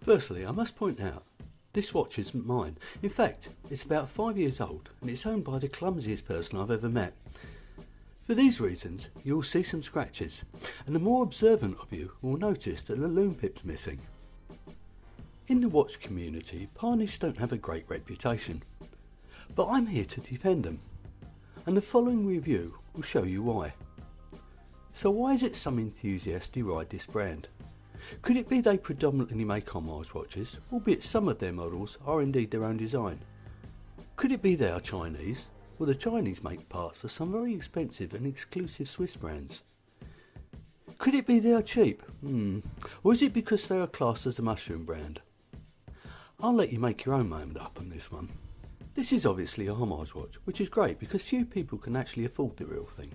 Firstly, I must point out, this watch isn't mine. In fact, it's about 5 years old and it's owned by the clumsiest person I've ever met. For these reasons, you'll see some scratches, and the more observant of you will notice that the loom pip's missing. In the watch community, Parnis don't have a great reputation, but I'm here to defend them, and the following review will show you why. So why is it some enthusiasts deride this brand? Could it be they predominantly make homage watches, albeit some of their models are indeed their own design? Could it be they are Chinese? Well, the Chinese make parts for some very expensive and exclusive Swiss brands. Could it be they are cheap? Or is it because they are classed as a mushroom brand? I'll let you make your own mind up on this one. This is obviously a homage watch, which is great because few people can actually afford the real thing.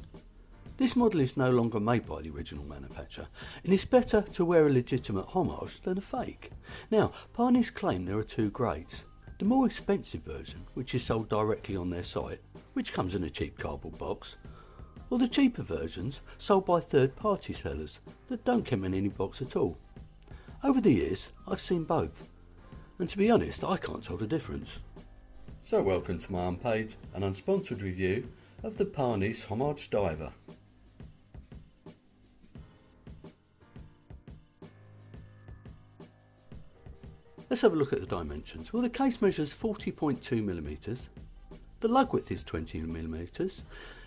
This model is no longer made by the original manufacturer, and it's better to wear a legitimate homage than a fake. Now, Parnis claim there are two grades. The more expensive version, which is sold directly on their site, which comes in a cheap cardboard box, or the cheaper versions sold by third-party sellers that don't come in any box at all. Over the years, I've seen both, and to be honest, I can't tell the difference. So welcome to my unpaid and unsponsored review of the Parnis Homage Diver. Let's have a look at the dimensions. Well, the case measures 40.2mm, the lug width is 20mm,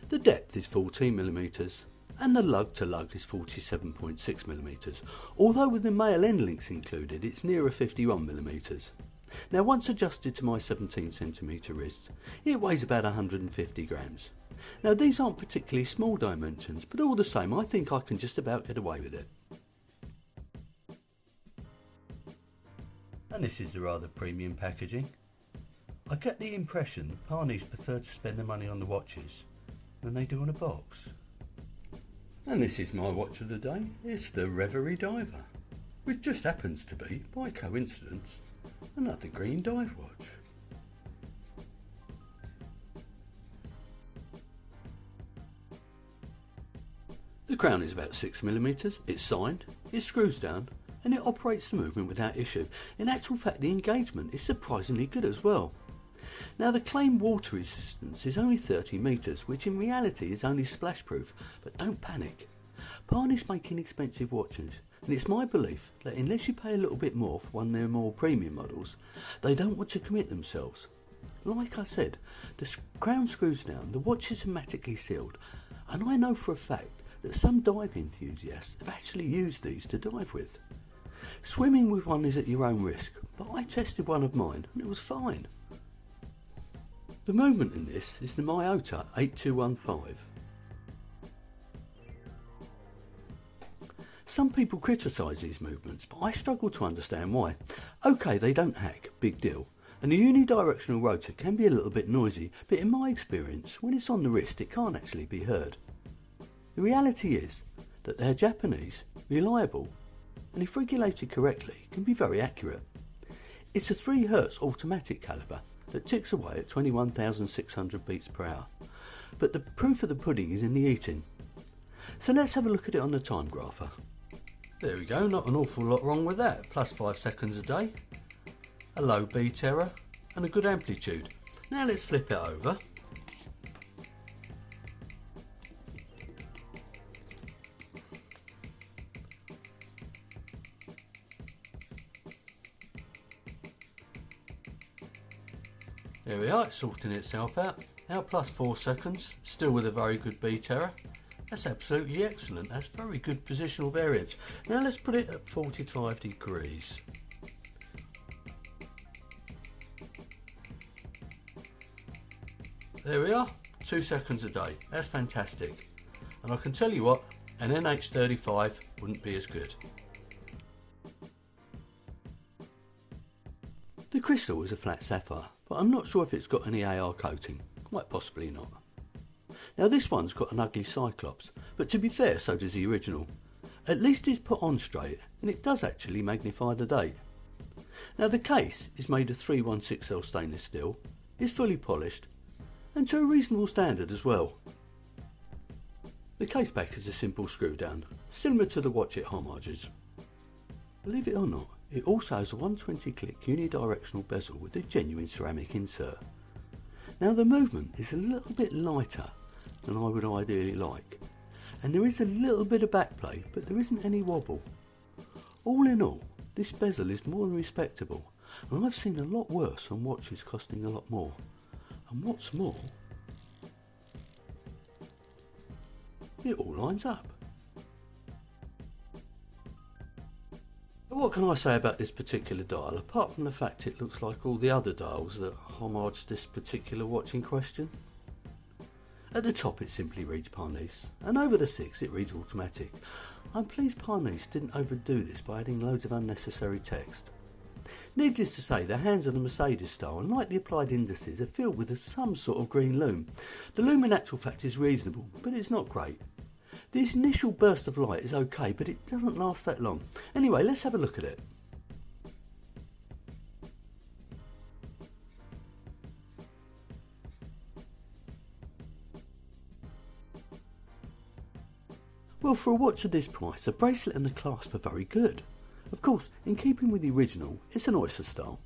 the depth is 14mm, and the lug to lug is 47.6mm, although with the male end links included it's nearer 51mm. Now, once adjusted to my 17cm wrist, it weighs about 150 grams. Now, these aren't particularly small dimensions, but all the same I think I can just about get away with it. And this is the rather premium packaging. I get the impression Parnis prefer to spend their money on the watches than they do on a box. And this is my watch of the day. It's the Reverie Diver, which just happens to be, by coincidence, another green dive watch. The crown is about 6mm, it's signed, it screws down, and it operates the movement without issue. In actual fact, the engagement is surprisingly good as well. Now, the claimed water resistance is only 30 metres, which in reality is only splash proof, but don't panic. Parnis make inexpensive watches, and it's my belief that unless you pay a little bit more for one of their more premium models, they don't want to commit themselves. Like I said, the crown screws down, the watch is hermetically sealed, and I know for a fact that some dive enthusiasts have actually used these to dive with. Swimming with one is at your own risk, but I tested one of mine and it was fine. The movement in this is the Myota 8215. Some people criticise these movements, but I struggle to understand why. Okay, they don't hack, big deal, and the unidirectional rotor can be a little bit noisy, but in my experience, when it's on the wrist it can't actually be heard. The reality is that they're Japanese, reliable, and if regulated correctly can be very accurate. It's a 3Hz automatic calibre that ticks away at 21,600 beats per hour, but the proof of the pudding is in the eating. So let's have a look at it on the time grapher. There we go, not an awful lot wrong with that, plus 5 seconds a day, a low beat error and a good amplitude. Now let's flip it over. There we are, it's sorting itself out. Now plus 4 seconds, still with a very good beat error. That's absolutely excellent, that's very good positional variance. Now let's put it at 45 degrees. There we are, 2 seconds a day, that's fantastic. And I can tell you what, an NH35 wouldn't be as good. The crystal is a flat sapphire, but I'm not sure if it's got any AR coating, quite possibly not. Now this one's got an ugly cyclops, but to be fair so does the original. At least it's put on straight, and it does actually magnify the date. Now the case is made of 316L stainless steel, is fully polished, and to a reasonable standard as well. The case back is a simple screw down, similar to the watch it homages. Believe it or not, It also has a 120 click unidirectional bezel with a genuine ceramic insert. Now the movement is a little bit lighter than I would ideally like, and there is a little bit of backplay, but there isn't any wobble. All in all, this bezel is more than respectable, and I've seen a lot worse on watches costing a lot more. And what's more, it all lines up. What can I say about this particular dial, apart from the fact it looks like all the other dials that homage this particular watch in question? At the top it simply reads Parnis, and over the 6 it reads automatic. I'm pleased Parnis didn't overdo this by adding loads of unnecessary text. Needless to say, the hands of the Mercedes style and lightly applied indices are filled with some sort of green lume. The lume in actual fact is reasonable, but it's not great. The initial burst of light is okay, but it doesn't last that long. Anyway, let's have a look at it. Well, for a watch of this price, the bracelet and the clasp are very good. Of course, in keeping with the original, it's an oyster style.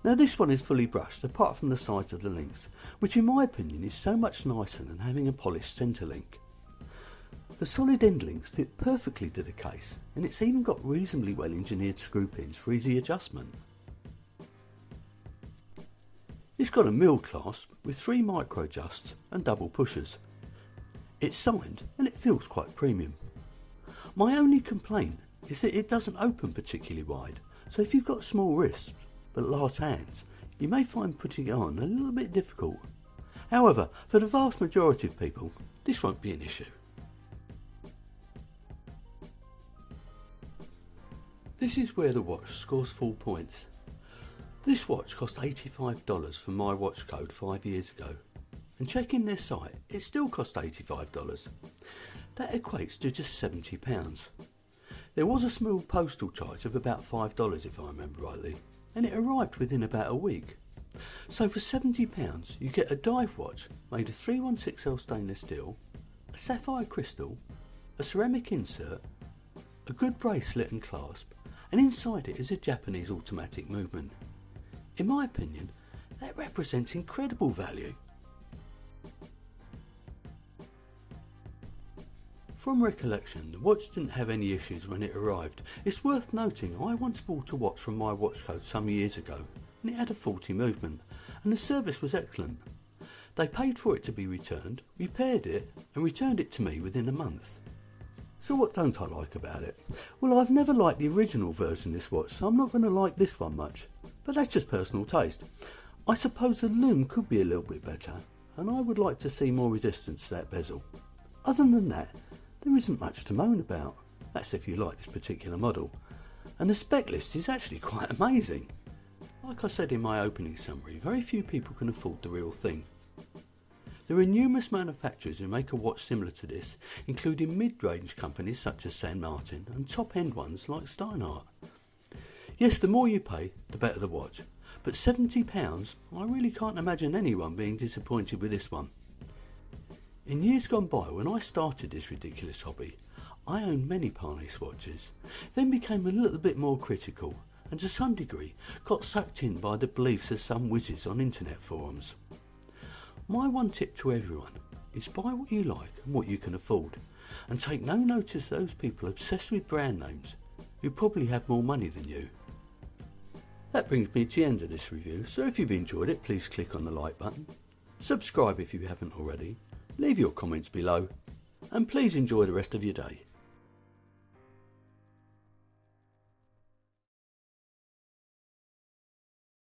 Now this one is fully brushed, apart from the sides of the links, which in my opinion is so much nicer than having a polished centre link. The solid end links fit perfectly to the case, and it's even got reasonably well engineered screw pins for easy adjustment. It's got a mill clasp with 3 micro adjusts and double pushers. It's signed and it feels quite premium. My only complaint is that it doesn't open particularly wide, so if you've got small wrists but large hands, you may find putting it on a little bit difficult. However, for the vast majority of people, this won't be an issue. This is where the watch scores full points. This watch cost $85 from my watch code 5 years ago, and checking their site, it still cost $85. That equates to just £70. There was a small postal charge of about $5 if I remember rightly, and it arrived within about a week. So for £70 you get a dive watch made of 316L stainless steel, a sapphire crystal, a ceramic insert, a good bracelet and clasp, and inside it is a Japanese automatic movement. In my opinion, that represents incredible value. From recollection, the watch didn't have any issues when it arrived. It's worth noting I once bought a watch from my watch code some years ago, and it had a faulty movement, and the service was excellent. They paid for it to be returned, repaired it, and returned it to me within a month. So what don't I like about it? Well, I've never liked the original version of this watch, so I'm not going to like this one much. But that's just personal taste. I suppose the lume could be a little bit better, and I would like to see more resistance to that bezel. Other than that, there isn't much to moan about. That's if you like this particular model. And the spec list is actually quite amazing. Like I said in my opening summary, very few people can afford the real thing. There are numerous manufacturers who make a watch similar to this, including mid-range companies such as San Martin and top-end ones like Steinhardt. Yes, the more you pay, the better the watch, but £70, I really can't imagine anyone being disappointed with this one. In years gone by, when I started this ridiculous hobby, I owned many Parnis watches, then became a little bit more critical, and to some degree got sucked in by the beliefs of some whizzes on internet forums. My one tip to everyone is buy what you like and what you can afford, and take no notice of those people obsessed with brand names who probably have more money than you. That brings me to the end of this review, so if you've enjoyed it, please click on the like button, subscribe if you haven't already, leave your comments below, and please enjoy the rest of your day.